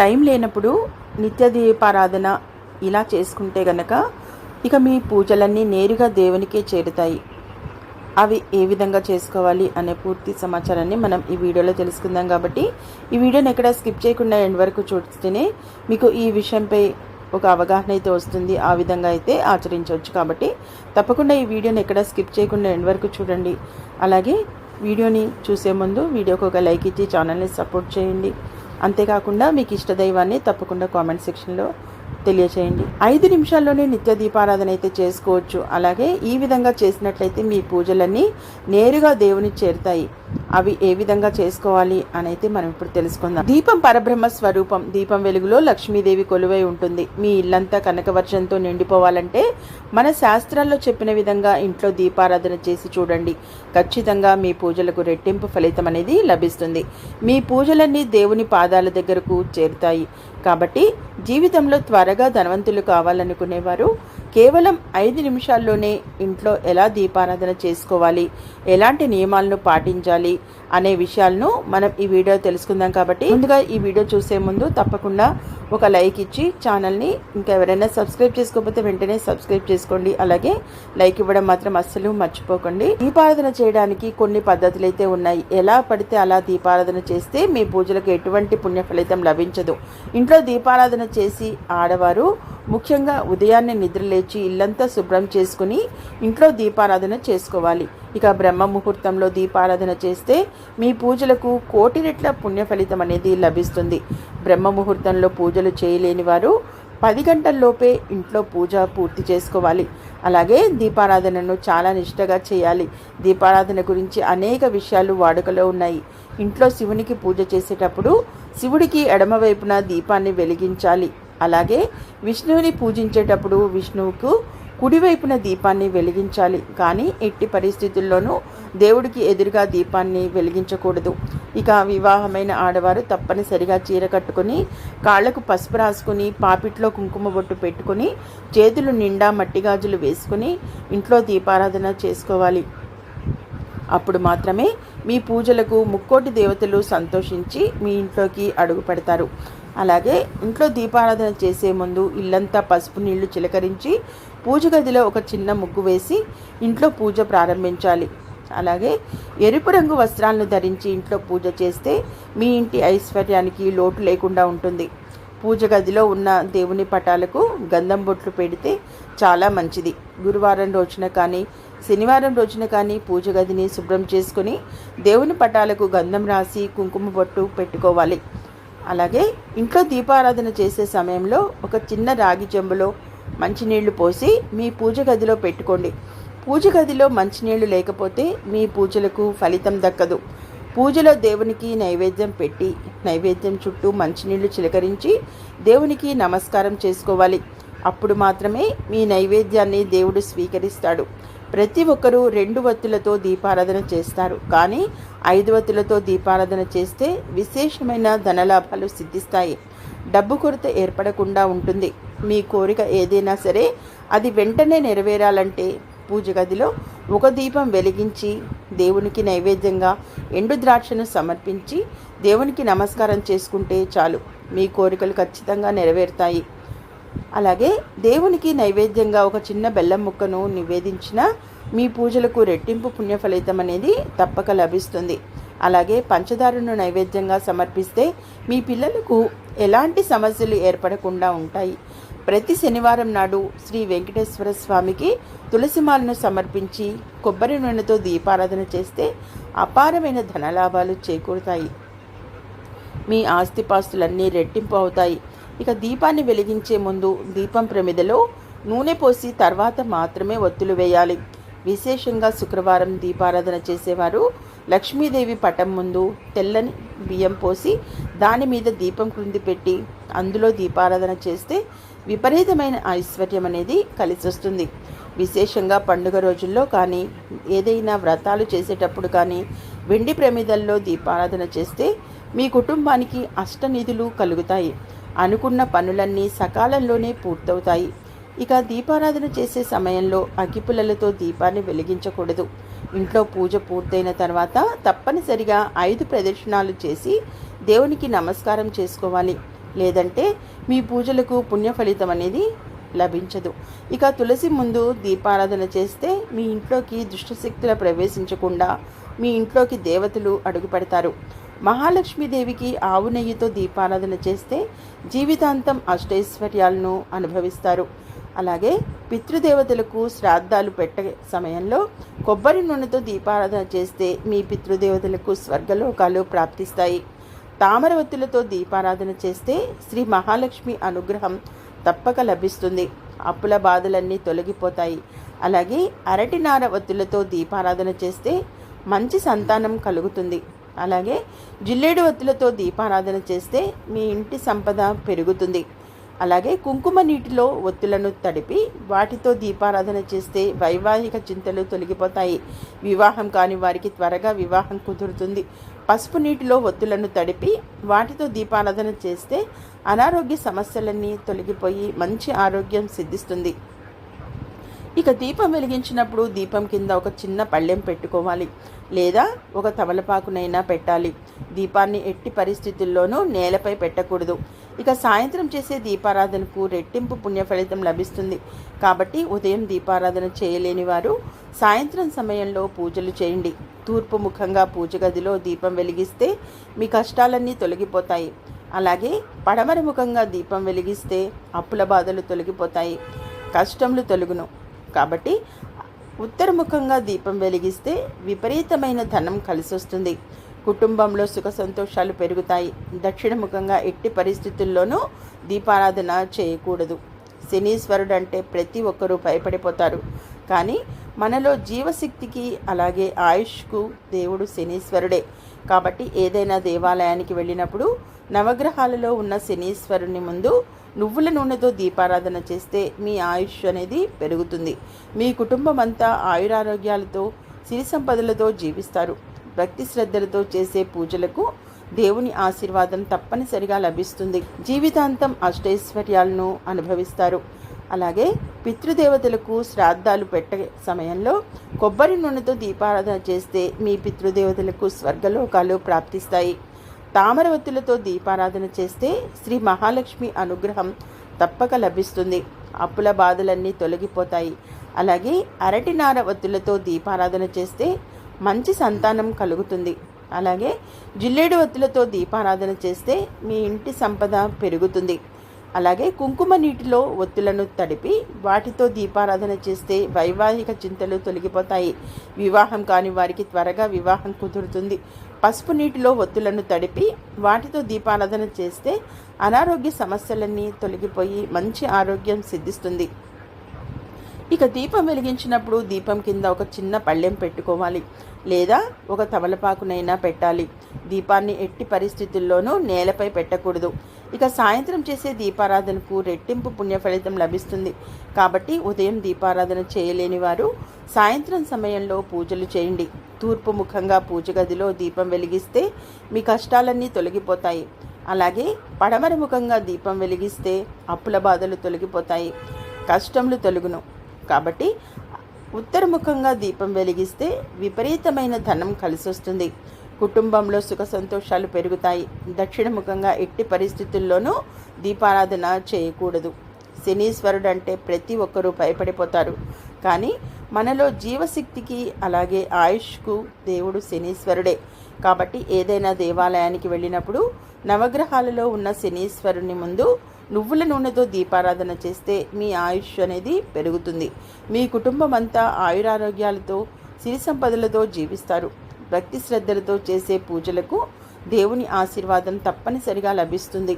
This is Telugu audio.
టైం లేనప్పుడు నిత్య దీపారాధన ఇలా చేసుకుంటే గనక ఇక మీ పూజలన్నీ నేరుగా దేవునికే చేరుతాయి. అవి ఏ విధంగా చేసుకోవాలి అనే పూర్తి సమాచారాన్ని మనం ఈ వీడియోలో తెలుసుకుందాం. కాబట్టి ఈ వీడియోని ఎక్కడ స్కిప్ చేయకుండా ఎండ్ వరకు చూస్తేనే మీకు ఈ విషయంపై ఒక అవగాహన అయితే వస్తుంది. ఆ విధంగా అయితే ఆచరించవచ్చు. కాబట్టి తప్పకుండా ఈ వీడియోని ఎక్కడ స్కిప్ చేయకుండా ఎండ్ వరకు చూడండి. అలాగే వీడియోని చూసే ముందు వీడియోకి ఒక లైక్ ఇచ్చి ఛానల్ని సపోర్ట్ చేయండి. అంతేకాకుండా మీకు ఇష్టదైవాన్ని తప్పకుండా కామెంట్ సెక్షన్లో తెలియచేయండి. 5 నిమిషాల్లోనే నిత్య దీపారాధన అయితే చేసుకోవచ్చు. అలాగే ఈ విధంగా చేసినట్లయితే మీ పూజలన్నీ నేరుగా దేవుని చేరుతాయి. అవి ఏ విధంగా చేసుకోవాలి అని అయితే మనం ఇప్పుడు తెలుసుకుందాం. దీపం పరబ్రహ్మ స్వరూపం. దీపం వెలుగులో లక్ష్మీదేవి కొలువై ఉంటుంది. మీ ఇల్లంతా కనకవర్షంతో నిండిపోవాలంటే మన శాస్త్రాల్లో చెప్పిన విధంగా ఇంట్లో దీపారాధన చేసి చూడండి. ఖచ్చితంగా మీ పూజలకు రెట్టింపు ఫలితం అనేది లభిస్తుంది. మీ పూజలన్నీ దేవుని పాదాల దగ్గరకు చేరుతాయి. కాబట్టి జీవితంలో త్వరగా ధనవంతులు కావాలనుకునేవారు కేవలం 5 నిమిషాల్లోనే ఇంట్లో ఎలా దీపారాధన చేసుకోవాలి, ఎలాంటి నియమాలను పాటించాలి అనే విషయాలను మనం ఈ వీడియో తెలుసుకుందాం. కాబట్టి ముందుగా ఈ వీడియో చూసే ముందు తప్పకుండా ఒక లైక్ ఇచ్చి ఛానల్ని ఇంకా ఎవరైనా సబ్స్క్రైబ్ చేసుకోకపోతే వెంటనే సబ్స్క్రైబ్ చేసుకోండి. అలాగే లైక్ ఇవ్వడం మాత్రం అస్సలు మర్చిపోకండి. దీపారాధన చేయడానికి కొన్ని పద్ధతులు అయితే ఉన్నాయి. ఎలా పడితే అలా దీపారాధన చేస్తే మీ పూజలకు ఎటువంటి పుణ్య ఫలితం లభించదు. ఇంట్లో దీపారాధన చేసి ఆడవారు ముఖ్యంగా ఉదయాన్నే నిద్రలేచి ఇల్లంతా శుభ్రం చేసుకుని ఇంట్లో దీపారాధన చేసుకోవాలి. ఇక బ్రహ్మ ముహూర్తంలో దీపారాధన చేస్తే మీ పూజలకు 1,000,000 రెట్ల పుణ్య ఫలితం అనేది లభిస్తుంది. బ్రహ్మ ముహూర్తంలో పూజలు చేయలేని వారు 10 గంటల్లోపే ఇంట్లో పూజ పూర్తి చేసుకోవాలి. అలాగే దీపారాధనను చాలా నిష్ఠగా చేయాలి. దీపారాధన గురించి అనేక విషయాలు వాడుకలో ఉన్నాయి. ఇంట్లో శివునికి పూజ చేసేటప్పుడు శివుడికి ఎడమవైపున దీపాన్ని వెలిగించాలి. అలాగే విష్ణువుని పూజించేటప్పుడు విష్ణువుకు కుడివైపున దీపాన్ని వెలిగించాలి. కానీ ఎట్టి పరిస్థితుల్లోనూ దేవుడికి ఎదురుగా దీపాన్ని వెలిగించకూడదు. ఇక వివాహమైన ఆడవారు తప్పనిసరిగా చీర కట్టుకొని కాళ్లకు పసుపు రాసుకుని పాపిట్లో కుంకుమ బొట్టు పెట్టుకుని చేతులు నిండా మట్టి గాజులు వేసుకుని ఇంట్లో దీపారాధన చేసుకోవాలి. అప్పుడు మాత్రమే మీ పూజలకు ముక్కోటి దేవతలు సంతోషించి మీ ఇంట్లోకి అడుగు పెడతారు. అలాగే ఇంట్లో దీపారాధన చేసే ముందు ఇల్లంతా పసుపు నీళ్లు చిలకరించి పూజ గదిలో ఒక చిన్న ముగ్గు వేసి ఇంట్లో పూజ ప్రారంభించాలి. అలాగే ఎరుపు రంగు వస్త్రాలను ధరించి ఇంట్లో పూజ చేస్తే మీ ఇంటి ఐశ్వర్యానికి లోటు లేకుండా ఉంటుంది. పూజ గదిలో ఉన్న దేవుని పటాలకు గంధం బొట్లు పెడితే చాలా మంచిది. గురువారం రోజున కానీ శనివారం రోజున కానీ పూజ గదిని శుభ్రం చేసుకుని దేవుని పటాలకు గంధం రాసి కుంకుమ బొట్టు పెట్టుకోవాలి. అలాగే ఇంట్లో దీపారాధన చేసే సమయంలో ఒక చిన్న రాగి చెంబులో మంచినీళ్లు పోసి మీ పూజ గదిలో పెట్టుకోండి. పూజ గదిలో మంచినీళ్లు లేకపోతే మీ పూజలకు ఫలితం దక్కదు. పూజలో దేవునికి నైవేద్యం పెట్టి నైవేద్యం చుట్టూ మంచినీళ్లు చిలకరించి దేవునికి నమస్కారం చేసుకోవాలి. అప్పుడు మాత్రమే మీ నైవేద్యాన్ని దేవుడు స్వీకరిస్తాడు. ప్రతి ఒక్కరూ 2 వత్తులతో దీపారాధన చేస్తారు. కానీ 5 వత్తులతో దీపారాధన చేస్తే విశేషమైన ధనలాభాలు సిద్ధిస్తాయి. డబ్బు కొరత ఏర్పడకుండా ఉంటుంది. మీ కోరిక ఏదైనా సరే అది వెంటనే నెరవేరాలంటే పూజ గదిలో ఒక దీపం వెలిగించి దేవునికి నైవేద్యంగా ఎండు ద్రాక్షను సమర్పించి దేవునికి నమస్కారం చేసుకుంటే చాలు. మీ కోరికలు ఖచ్చితంగా నెరవేరుతాయి. అలాగే దేవునికి నైవేద్యంగా ఒక చిన్న బెల్లం ముక్కను నివేదించిన మీ పూజలకు రెట్టింపు పుణ్య ఫలితం అనేది తప్పక లభిస్తుంది. అలాగే పంచదారను నైవేద్యంగా సమర్పిస్తే మీ పిల్లలకు ఎలాంటి సమస్యలు ఏర్పడకుండా ఉంటాయి. ప్రతి శనివారం నాడు శ్రీ వెంకటేశ్వర స్వామికి తులసిమాలను సమర్పించి కొబ్బరి నూనెతో దీపారాధన చేస్తే అపారమైన ధనలాభాలు చేకూరుతాయి. మీ ఆస్తిపాస్తులన్నీ రెట్టింపు అవుతాయి. ఇక దీపాన్ని వెలిగించే ముందు దీపం ప్రమిదలో నూనె పోసి తర్వాత మాత్రమే ఒత్తులు వేయాలి. విశేషంగా శుక్రవారం దీపారాధన చేసేవారు లక్ష్మీదేవి పటం ముందు తెల్లని బియ్యం పోసి దాని మీద దీపం క్రింది పెట్టి అందులో దీపారాధన చేస్తే విపరీతమైన ఐశ్వర్యం అనేది కలిసి వస్తుంది. విశేషంగా పండుగ రోజుల్లో కానీ ఏదైనా వ్రతాలు చేసేటప్పుడు కానీ వెండి ప్రమిదల్లో దీపారాధన చేస్తే మీ కుటుంబానికి అష్టనిధులు కలుగుతాయి. అనుకున్న పనులన్నీ సకాలంలోనే పూర్తవుతాయి. ఇక దీపారాధన చేసే సమయంలో అగ్గిపుల్లలతో దీపాన్ని వెలిగించకూడదు. ఇంట్లో పూజ పూర్తయిన తర్వాత తప్పనిసరిగా 5 ప్రదక్షిణాలు చేసి దేవునికి నమస్కారం చేసుకోవాలి. లేదంటే మీ పూజలకు పుణ్య ఫలితం అనేది లభించదు. ఇక తులసి ముందు దీపారాధన చేస్తే మీ ఇంట్లోకి దుష్టశక్తుల ప్రవేశించకుండా మీ ఇంట్లోకి దేవతలు అడుగుపెడతారు. మహాలక్ష్మీదేవికి ఆవు నెయ్యితో దీపారాధన చేస్తే జీవితాంతం అష్టైశ్వర్యాలను అనుభవిస్తారు. అలాగే పితృదేవతలకు శ్రాద్ధాలు పెట్టే సమయంలో కొబ్బరి నూనెతో దీపారాధన చేస్తే మీ పితృదేవతలకు స్వర్గలోకాలు ప్రాప్తిస్తాయి. తామర ఒత్తులతో దీపారాధన చేస్తే శ్రీ మహాలక్ష్మి అనుగ్రహం తప్పక లభిస్తుంది. అప్పుల బాధలన్నీ తొలగిపోతాయి. అలాగే అరటినార ఒత్తులతో దీపారాధన చేస్తే మంచి సంతానం కలుగుతుంది. అలాగే జిల్లేడు ఒత్తులతో దీపారాధన చేస్తే మీ ఇంటి సంపద పెరుగుతుంది. అలాగే కుంకుమ నీటిలో ఒత్తులను తడిపి వాటితో దీపారాధన చేస్తే వైవాహిక చింతలు తొలగిపోతాయి. వివాహం కాని వారికి త్వరగా వివాహం కుదురుతుంది. పసుపు నీటిలో ఒత్తులను తడిపి వాటితో దీపారాధన చేస్తే అనారోగ్య సమస్యలన్నీ తొలగిపోయి మంచి ఆరోగ్యం సిద్ధిస్తుంది. ఇక దీపం వెలిగించినప్పుడు దీపం కింద ఒక చిన్న పళ్ళెం పెట్టుకోవాలి, లేదా ఒక తమలపాకునైనా పెట్టాలి. దీపాన్ని ఎట్టి పరిస్థితుల్లోనూ నేలపై పెట్టకూడదు. ఇక సాయంత్రం చేసే దీపారాధనకు రెట్టింపు పుణ్య ఫలితం లభిస్తుంది. కాబట్టి ఉదయం దీపారాధన చేయలేని వారు సాయంత్రం సమయంలో పూజలు చేయండి. తూర్పు ముఖంగా పూజ గదిలో దీపం వెలిగిస్తే మీ కష్టాలన్నీ తొలగిపోతాయి. అలాగే పడమర ముఖంగా దీపం వెలిగిస్తే అప్పుల బాధలు తొలగిపోతాయి, కష్టములు తొలగును. కాబట్టి ఉత్తరముఖంగా దీపం వెలిగిస్తే విపరీతమైన ధనం కలిసొస్తుంది. కుటుంబంలో సుఖ సంతోషాలు పెరుగుతాయి. దక్షిణముఖంగా ఎట్టి పరిస్థితుల్లోనూ దీపారాధన చేయకూడదు. శనీశ్వరుడు అంటే ప్రతి ఒక్కరూ భయపడిపోతారు. కానీ మనలో జీవశక్తికి అలాగే ఆయుష్కు దేవుడు శనీశ్వరుడే. కాబట్టి ఏదైనా దేవాలయానికి వెళ్ళినప్పుడు నవగ్రహాలలో ఉన్న శనీశ్వరుని ముందు నువ్వుల నూనెతో దీపారాధన చేస్తే మీ ఆయుష్ అనేది పెరుగుతుంది. మీ కుటుంబం అంతా ఆయురారోగ్యాలతో సిరి సంపదలతో జీవిస్తారు. భక్తి శ్రద్ధలతో చేసే పూజలకు దేవుని ఆశీర్వాదం తప్పనిసరిగా లభిస్తుంది. జీవితాంతం అష్టైశ్వర్యాలను అనుభవిస్తారు. అలాగే పితృదేవతలకు శ్రాద్ధాలు పెట్టే సమయంలో కొబ్బరి నూనెతో దీపారాధన చేస్తే మీ పితృదేవతలకు స్వర్గలోకాలు ప్రాప్తిస్తాయి. తామర ఒత్తులతో దీపారాధన చేస్తే శ్రీ మహాలక్ష్మి అనుగ్రహం తప్పక లభిస్తుంది. అప్పుల బాధలన్నీ తొలగిపోతాయి. అలాగే అరటినార ఒత్తులతో దీపారాధన చేస్తే మంచి సంతానం కలుగుతుంది. అలాగే జిల్లేడు ఒత్తులతో దీపారాధన చేస్తే మీ ఇంటి సంపద పెరుగుతుంది. అలాగే కుంకుమ నీటిలో ఒత్తులను తడిపి వాటితో దీపారాధన చేస్తే వైవాహిక చింతలు తొలగిపోతాయి. వివాహం కాని వారికి త్వరగా వివాహం కుదురుతుంది. పసుపు నీటిలో ఒత్తులను తడిపి వాటితో దీపారాధన చేస్తే అనారోగ్య సమస్యలన్నీ తొలగిపోయి మంచి ఆరోగ్యం సిద్ధిస్తుంది. ఇక దీపం వెలిగించినప్పుడు దీపం కింద ఒక చిన్న పళ్ళెం పెట్టుకోవాలి, లేదా ఒక తమలపాకునైనా పెట్టాలి. దీపాన్ని ఎట్టి పరిస్థితుల్లోనూ నేలపై పెట్టకూడదు. ఇక సాయంత్రం చేసే దీపారాధనకు రెట్టింపు పుణ్య ఫలితం లభిస్తుంది. కాబట్టి ఉదయం దీపారాధన చేయలేని వారు సాయంత్రం సమయంలో పూజలు చేయండి. తూర్పు ముఖంగా పూజ గదిలో దీపం వెలిగిస్తే మీ కష్టాలన్నీ తొలగిపోతాయి. అలాగే పడమర ముఖంగా దీపం వెలిగిస్తే అప్పుల బాధలు తొలగిపోతాయి, కష్టములు తొలగును. కాబట్టి ఉత్తరముఖంగా దీపం వెలిగిస్తే విపరీతమైన ధనం కలిసొస్తుంది. కుటుంబంలో సుఖ సంతోషాలు పెరుగుతాయి. దక్షిణముఖంగా ఎట్టి పరిస్థితుల్లోనూ దీపారాధన చేయకూడదు. శనీశ్వరుడు అంటే ప్రతి ఒక్కరూ భయపడిపోతారు. కానీ మనలో జీవశక్తికి అలాగే ఆయుష్కు దేవుడు శనీశ్వరుడే. కాబట్టి ఏదైనా దేవాలయానికి వెళ్ళినప్పుడు నవగ్రహాలలో ఉన్న శనీశ్వరుని ముందు నువ్వుల నూనెతో దీపారాధన చేస్తే మీ ఆయుష్ అనేది పెరుగుతుంది. మీ కుటుంబం అంతా ఆయురారోగ్యాలతో సిరి సంపదలతో జీవిస్తారు. భక్తి శ్రద్ధలతో చేసే పూజలకు దేవుని ఆశీర్వాదం తప్పనిసరిగా లభిస్తుంది.